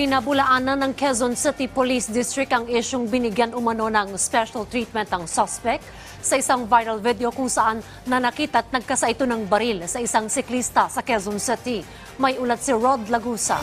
Pinabulaanan ng Quezon City Police District ang isyung binigyan umano ng special treatment ang suspect sa isang viral video kung saan nanakita at nagkasa ito ng baril sa isang siklista sa Quezon City. May ulat si Rod Lagusa.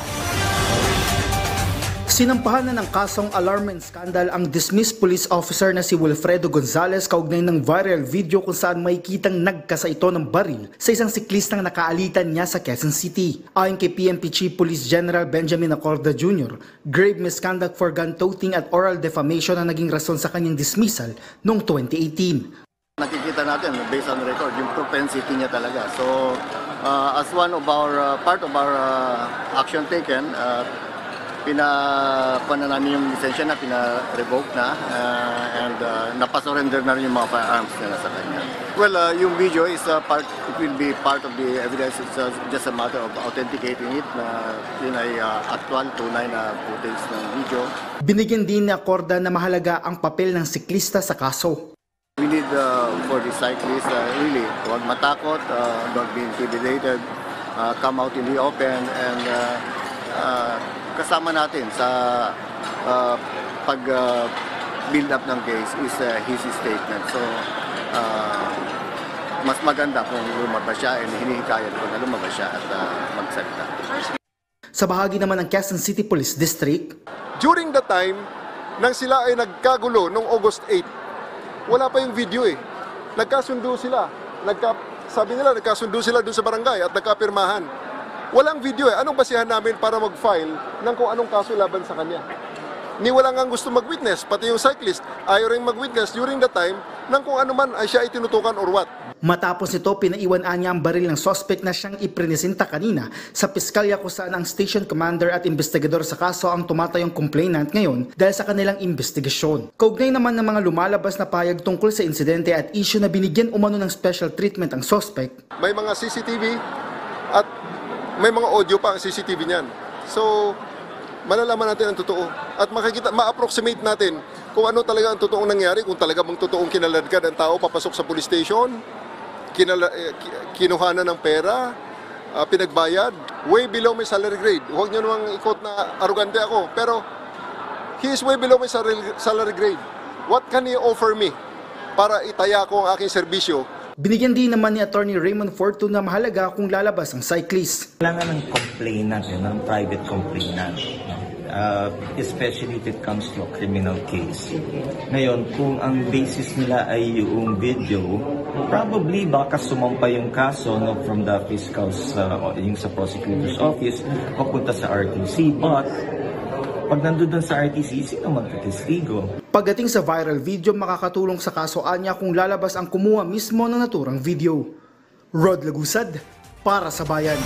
Sinampahan na ng kasong alarm and scandal ang dismissed police officer na si Wilfredo Gonzalez kaugnay ng viral video kung saan may kitang nagkasa ito ng baril sa isang siklistang nakaalitan niya sa Quezon City. Ayon kay PNP Chief Police General Benjamin Acorda Jr., grave misconduct for gun toting at oral defamation ang naging rason sa kanyang dismissal noong 2018. Nakikita natin based on record yung propensity niya talaga. So as one of our part of our action taken, pinakuha na namin yung lisensya na, pina-revoke na, and napasurrender na rin yung mga firearms na nasa kanya. Well, yung video is it will be part of the evidence. It's just a matter of authenticating it na yun ay actual, tunay na footage ng video. Binigyan din ni Acorda na mahalaga ang papel ng siklista sa kaso. We need for the cyclists, really, huwag matakot, don't be intimidated, come out in the open, and kasama natin sa pag-build up ng case is his statement. So, mas maganda kung lumabas siya and hinihikayat ko na lumabas siya at magsalita. Sa bahagi naman ng Quezon City Police District, during the time nang sila ay nagkagulo noong August 8, wala pa yung video eh. Nagkasundo sila. Sabi nila nagkasundo sila doon sa barangay at nagkapirmahan. Walang video eh. Anong basihan namin para mag-file ng kung anong kaso laban sa kanya? Ni wala nga gusto mag-witness, pati yung cyclist ayaw rin mag-witness during the time ng kung ano man ay siya itinutukan or what. Matapos nito, pinaiwan niya ang baril ng suspect na siyang ipresinta kanina sa piskalya kung saan ang station commander at investigador sa kaso ang tumatayong complainant ngayon dahil sa kanilang investigasyon. Kaugnay naman ng mga lumalabas na pahayag tungkol sa insidente at issue na binigyan umano ng special treatment ang suspect. May mga CCTV at may mga audio pa ang CCTV niyan. So, malalaman natin ang totoo. At ma-approximate natin kung ano talaga ang totoong nangyari, kung talaga bang totoong kinaladkad ang tao papasok sa police station, kinuhanan ng pera, pinagbayad, way below my salary grade. Huwag niyo namang ikot na arugante ako, pero he is way below my salary grade. What can he offer me para itaya ko ang aking serbisyo? Binigyan din naman ni Attorney Raymond Fortun na mahalaga kung lalabas ang cyclist. Kailangan ng complainant, ng private complainant, especially if it comes to a criminal case. Ngayon, kung ang basis nila ay yung video, probably baka sumampa yung kaso from the fiscal's, yung sa prosecutor's office, papunta sa RTC. But pag nandun sa RTC, sino magtitistigo? Pagdating sa viral video, makakatulong sa kasoan niya kung lalabas ang kumuha mismo ng naturang video. Rod Lagusad, para sa Bayan.